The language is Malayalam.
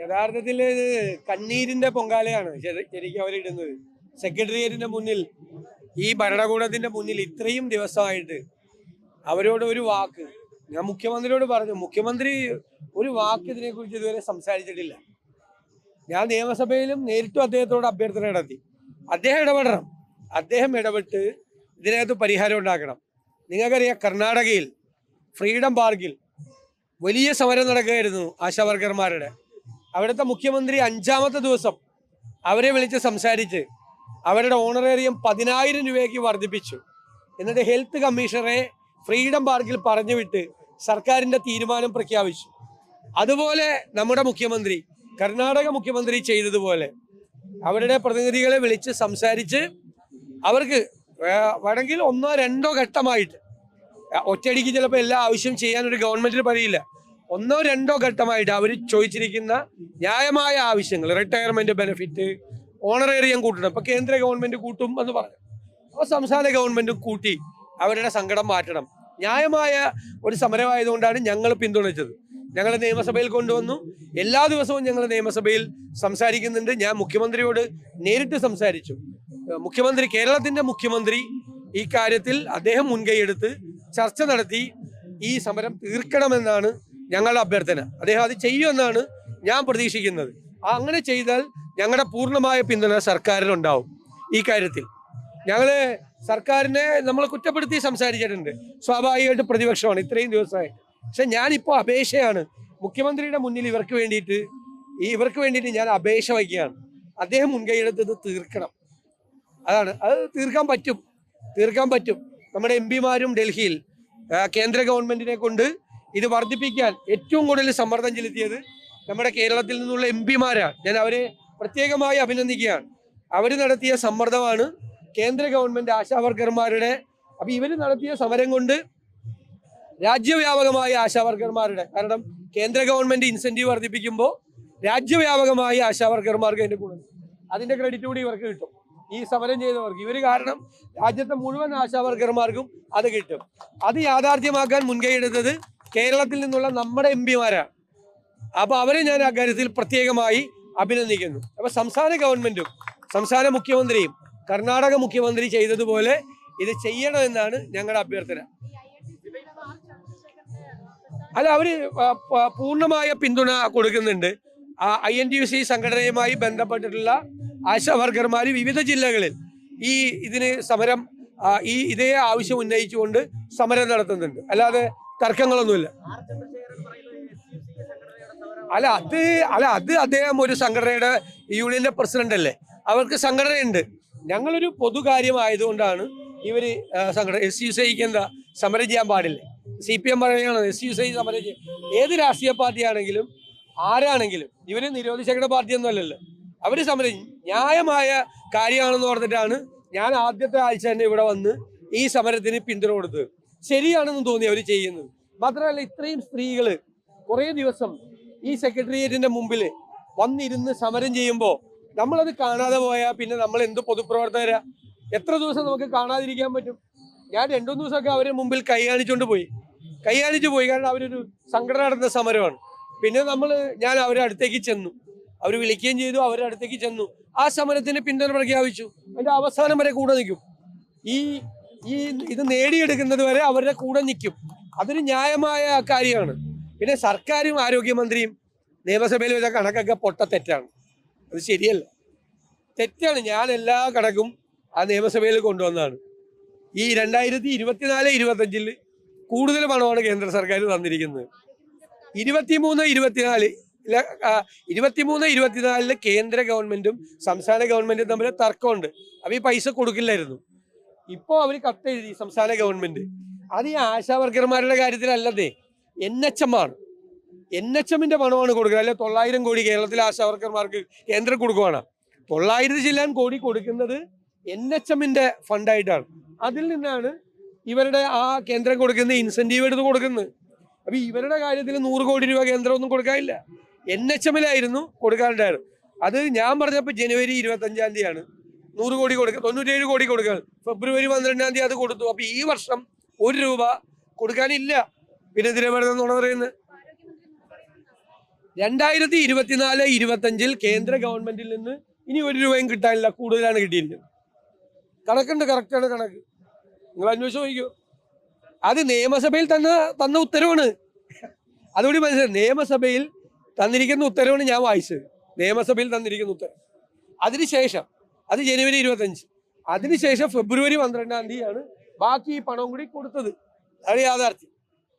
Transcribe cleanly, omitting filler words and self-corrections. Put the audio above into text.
യഥാർത്ഥത്തിൽ ഇത് കണ്ണീരിന്റെ പൊങ്കാലയാണ് ശരിക്കും അവരിടുന്നത്. സെക്രട്ടേറിയറ്റിന്റെ മുന്നിൽ, ഈ ഭരണകൂടത്തിന്റെ മുന്നിൽ ഇത്രയും ദിവസമായിട്ട് അവരോട് ഒരു വാക്ക് ഞാൻ മുഖ്യമന്ത്രിയോട് പറഞ്ഞു. മുഖ്യമന്ത്രി ഒരു വാക്ക് ഇതിനെക്കുറിച്ച് ഇതുവരെ സംസാരിച്ചിട്ടില്ല. ഞാൻ നിയമസഭയിലും നേരിട്ടും അദ്ദേഹത്തോട് അഭ്യർത്ഥന നടത്തി. അദ്ദേഹം ഇടപെടണം. അദ്ദേഹം ഇടപെട്ട് ഇതിനകത്ത് പരിഹാരം ഉണ്ടാക്കണം. നിങ്ങൾക്കറിയാം, കർണാടകയിൽ ഫ്രീഡം പാർക്കിൽ വലിയ സമരം നടക്കുകയായിരുന്നു ആശാവർക്കർമാരുടെ. അവിടുത്തെ മുഖ്യമന്ത്രി 5ാമത്തെ ദിവസം അവരെ വിളിച്ച് സംസാരിച്ച് അവരുടെ ഓണറേറിയം 10,000 രൂപയ്ക്ക് വർദ്ധിപ്പിച്ചു. എന്നിട്ട് ഹെൽത്ത് കമ്മീഷണറെ ഫ്രീഡം പാർക്കിൽ പറഞ്ഞു വിട്ട് സർക്കാരിൻ്റെ തീരുമാനം പ്രഖ്യാപിച്ചു. അതുപോലെ നമ്മുടെ മുഖ്യമന്ത്രി, കർണാടക മുഖ്യമന്ത്രി ചെയ്തതുപോലെ അവരുടെ പ്രതിനിധികളെ വിളിച്ച് സംസാരിച്ച് അവർക്ക് വേണമെങ്കിൽ 1-2 ഘട്ടമായിട്ട്, ഒറ്റയടിക്ക് ചിലപ്പോൾ എല്ലാ ആവശ്യം ചെയ്യാനൊരു ഗവൺമെന്റിന് കഴിയില്ല, 1-2 ഘട്ടമായിട്ട് അവർ ചോദിച്ചിരിക്കുന്ന ന്യായമായ ആവശ്യങ്ങൾ, റിട്ടയർമെന്റ് ബെനിഫിറ്റ്, ഓണറേറിയം കൂട്ടണം. ഇപ്പൊ കേന്ദ്ര ഗവൺമെന്റ് കൂട്ടും എന്ന് പറഞ്ഞു, അപ്പോൾ സംസ്ഥാന ഗവൺമെന്റും കൂട്ടി അവരുടെ സങ്കടം മാറ്റണം. ന്യായമായ ഒരു സമരമായതുകൊണ്ടാണ് ഞങ്ങൾ പിന്തുണച്ചത്. ഞങ്ങൾ നിയമസഭയിൽ കൊണ്ടുവന്നു. എല്ലാ ദിവസവും ഞങ്ങൾ നിയമസഭയിൽ സംസാരിക്കുന്നുണ്ട്. ഞാൻ മുഖ്യമന്ത്രിയോട് നേരിട്ട് സംസാരിച്ചു. മുഖ്യമന്ത്രി, കേരളത്തിന്റെ മുഖ്യമന്ത്രി ഈ കാര്യത്തിൽ അദ്ദേഹം മുൻകൈയെടുത്ത് ചർച്ച നടത്തി ഈ സമരം തീർക്കണമെന്നാണ് ഞങ്ങളുടെ അഭ്യർത്ഥന. അദ്ദേഹം അത് ചെയ്യുമെന്നാണ് ഞാൻ പ്രതീക്ഷിക്കുന്നത്. അങ്ങനെ ചെയ്താൽ ഞങ്ങളുടെ പൂർണ്ണമായ പിന്തുണ സർക്കാരിനുണ്ടാവും. ഈ കാര്യത്തിൽ ഞങ്ങൾ സർക്കാരിനെ നമ്മൾ കുറ്റപ്പെടുത്തി സംസാരിച്ചിട്ടുണ്ട്. സ്വാഭാവികമായിട്ട് പ്രതിപക്ഷമാണ് ഇത്രയും ദിവസമായി. പക്ഷെ ഞാനിപ്പോൾ അപേക്ഷയാണ് മുഖ്യമന്ത്രിയുടെ മുന്നിൽ ഇവർക്ക് വേണ്ടിയിട്ട് ഞാൻ അപേക്ഷ വയ്ക്കുകയാണ്. അദ്ദേഹം മുൻകൈയെടുത്തത് തീർക്കണം. അതാണ്, അത് തീർക്കാൻ പറ്റും. നമ്മുടെ എംപിമാരും ഡൽഹിയിൽ കേന്ദ്ര ഗവൺമെന്റിനെ കൊണ്ട് ഇത് വർദ്ധിപ്പിക്കാൻ ഏറ്റവും കൂടുതൽ സമ്മർദ്ദം ചെലുത്തിയത് നമ്മുടെ കേരളത്തിൽ നിന്നുള്ള എംപിമാരാണ്. ഞാൻ അവരെ പ്രത്യേകമായി അഭിനന്ദിക്കുകയാണ്. അവർ നടത്തിയ സമ്മർദ്ദമാണ് കേന്ദ്ര ഗവൺമെന്റ് ആശാവർക്കർമാരുടെ, അപ്പൊ ഇവർ നടത്തിയ സമരം കൊണ്ട് രാജ്യവ്യാപകമായ ആശാവർക്കർമാരുടെ, കാരണം കേന്ദ്ര ഗവൺമെന്റ് ഇൻസെന്റീവ് വർദ്ധിപ്പിക്കുമ്പോൾ രാജ്യവ്യാപകമായ ആശാവർക്കർമാർക്ക് അതിന്റെ ക്രെഡിറ്റ് കൂടി ഇവർക്ക് കിട്ടും. ഈ സമരം ചെയ്തവർക്ക്, ഇവർ കാരണം രാജ്യത്തെ മുഴുവൻ ആശാവർക്കർമാർക്കും അത് കിട്ടും. അത് യാഥാർത്ഥ്യമാക്കാൻ മുൻകൈയെടുത്തത് കേരളത്തിൽ നിന്നുള്ള നമ്മുടെ എംപിമാരാണ്. അപ്പൊ അവരെ ഞാൻ അക്കാര്യത്തിൽ പ്രത്യേകമായി അഭിനന്ദിക്കുന്നു. അപ്പൊ സംസ്ഥാന ഗവൺമെന്റും സംസ്ഥാന മുഖ്യമന്ത്രിയും കർണാടക മുഖ്യമന്ത്രി ചെയ്തതുപോലെ ഇത് ചെയ്യണമെന്നാണ് ഞങ്ങളുടെ അഭ്യർത്ഥന. അല്ല, അവര് പൂർണ്ണമായ പിന്തുണ കൊടുക്കുന്നുണ്ട്. INTUC സംഘടനയുമായി ബന്ധപ്പെട്ടിട്ടുള്ള ആശാവർക്കർമാർ വിവിധ ജില്ലകളിൽ ഇതിന് സമരം ഇതേ ആവശ്യം ഉന്നയിച്ചുകൊണ്ട് സമരം നടത്തുന്നുണ്ട്. അല്ലാതെ തർക്കങ്ങളൊന്നുമില്ല. അത് അദ്ദേഹം ഒരു സംഘടനയുടെ യൂണിയന്റെ പ്രസിഡന്റ് അല്ലേ, അവർക്ക് സംഘടനയുണ്ട്. ഞങ്ങളൊരു പൊതുകാര്യമായതുകൊണ്ടാണ് ഇവര് സംഘടന. SUCIക്ക് എന്താ സമരം ചെയ്യാൻ പാടില്ല? CPM പറയുകയാണ് SUCI സമരം ചെയ്യും. ഏത് രാഷ്ട്രീയ പാർട്ടിയാണെങ്കിലും ആരാണെങ്കിലും, ഇവര് നിരോധിച്ചേക്കുന്ന പാർട്ടിയൊന്നും അല്ലല്ലോ. അവര് സമരം ന്യായമായ കാര്യമാണെന്ന് പറഞ്ഞിട്ടാണ് ഞാൻ ആദ്യത്തെ ആഴ്ച തന്നെ ഇവിടെ വന്ന് ഈ സമരത്തിന് പിന്തുണ കൊടുത്തത്. ശരിയാണെന്ന് തോന്നി അവർ ചെയ്യുന്നത്. മാത്രമല്ല, ഇത്രയും സ്ത്രീകള് കുറേ ദിവസം ഈ സെക്രട്ടേറിയറ്റിന്റെ മുമ്പിൽ വന്നിരുന്ന് സമരം ചെയ്യുമ്പോൾ നമ്മളത് കാണാതെ പോയാൽ പിന്നെ നമ്മൾ എന്ത് പൊതുപ്രവർത്തകരാ? എത്ര ദിവസം നമുക്ക് കാണാതിരിക്കാൻ പറ്റും? ഞാൻ 2-3 ദിവസമൊക്കെ അവരെ മുമ്പിൽ കൈ കാണിച്ചു പോയി. കാരണം അവരൊരു സംഘടന നടത്തുന്ന സമരമാണ്. പിന്നെ ഞാൻ അവരുടെ അടുത്തേക്ക് ചെന്നു, അവർ വിളിക്കുകയും ചെയ്തു, അവരുടെ അടുത്തേക്ക് ചെന്നു. ആ സമരത്തിന് പിന്തുണ പ്രഖ്യാപിച്ചു. അതിന്റെ അവസാനം വരെ കൂടെ നിൽക്കും. ഇത് നേടിയെടുക്കുന്നത് വരെ അവരുടെ കൂടെ നിൽക്കും. അതൊരു ന്യായമായ കാര്യമാണ്. പിന്നെ സർക്കാരും ആരോഗ്യമന്ത്രിയും നിയമസഭയിൽ വെച്ച കണക്കൊക്കെ തെറ്റാണ്. അത് ശരിയല്ല, തെറ്റാണ്. ഞാൻ എല്ലാ കണക്കും ആ നിയമസഭയിൽ കൊണ്ടുവന്നതാണ്. ഈ 2024-25 കൂടുതൽ പണമാണ് കേന്ദ്ര സർക്കാർ തന്നിരിക്കുന്നത്. 23-24 കേന്ദ്ര ഗവൺമെന്റും സംസ്ഥാന ഗവൺമെന്റും തമ്മിൽ തർക്കമുണ്ട്. അപ്പോൾ ഈ പൈസ കൊടുക്കില്ലായിരുന്നു. ഇപ്പോൾ അവർ കത്തെഴുതി സംസ്ഥാന ഗവൺമെന്റ്. അത് ഈ ആശാവർക്കർമാരുടെ കാര്യത്തിലല്ലതേ, NHM ആണ്. NHMന്റെ പണമാണ് കൊടുക്കുക. അല്ലെ 900 കോടി കേരളത്തിലെ ആശാവർക്കർമാർക്ക് കേന്ദ്രം കൊടുക്കുവാണ്. 900 കോടി കൊടുക്കുന്നത് NHMന്റെ ഫണ്ടായിട്ടാണ്. അതിൽ നിന്നാണ് ഇവരുടെ ആ കേന്ദ്രം കൊടുക്കുന്ന ഇൻസെന്റീവ് എടുത്ത് കൊടുക്കുന്നത്. അപ്പൊ ഇവരുടെ കാര്യത്തിൽ 100 കോടി രൂപ കേന്ദ്രം ഒന്നും കൊടുക്കാനില്ല, NHMലായിരുന്നു കൊടുക്കാനുണ്ടായിരുന്നു. അത് ഞാൻ പറഞ്ഞപ്പോൾ ജനുവരി 25-ാം തീയതിയാണ് 100 കോടി കൊടുക്കുക, 97 കോടി കൊടുക്കാൻ. ഫെബ്രുവരി 12-ാം തീയതി അത് കൊടുത്തു. അപ്പൊ ഈ വർഷം 1 രൂപ കൊടുക്കാനില്ല. പിന്നെ എന്തിനാ പറയുന്നത്? 2024-25 കേന്ദ്ര ഗവൺമെന്റിൽ നിന്ന് ഇനി 1 രൂപയും കിട്ടാനില്ല, കൂടുതലാണ് കിട്ടിയിരിക്കുന്നത്. കണക്കുണ്ട്, കറക്റ്റാണ് കണക്ക്. നിങ്ങൾ അന്വേഷിച്ച് നോക്കിക്കോ. അത് നിയമസഭയിൽ തന്ന ഉത്തരവാണ്. അതുകൂടി മനസ്സിലായി. നിയമസഭയിൽ തന്നിരിക്കുന്ന ഉത്തരവാണ് ഞാൻ വായിച്ചത്. നിയമസഭയിൽ തന്നിരിക്കുന്ന ഉത്തരവ്. അതിനുശേഷം അത് ജനുവരി 25, അതിനുശേഷം ഫെബ്രുവരി 12-ാം തീയതിയാണ് ബാക്കി ഈ പണം കൂടി കൊടുത്തത്. അത് യാഥാർത്ഥ്യം.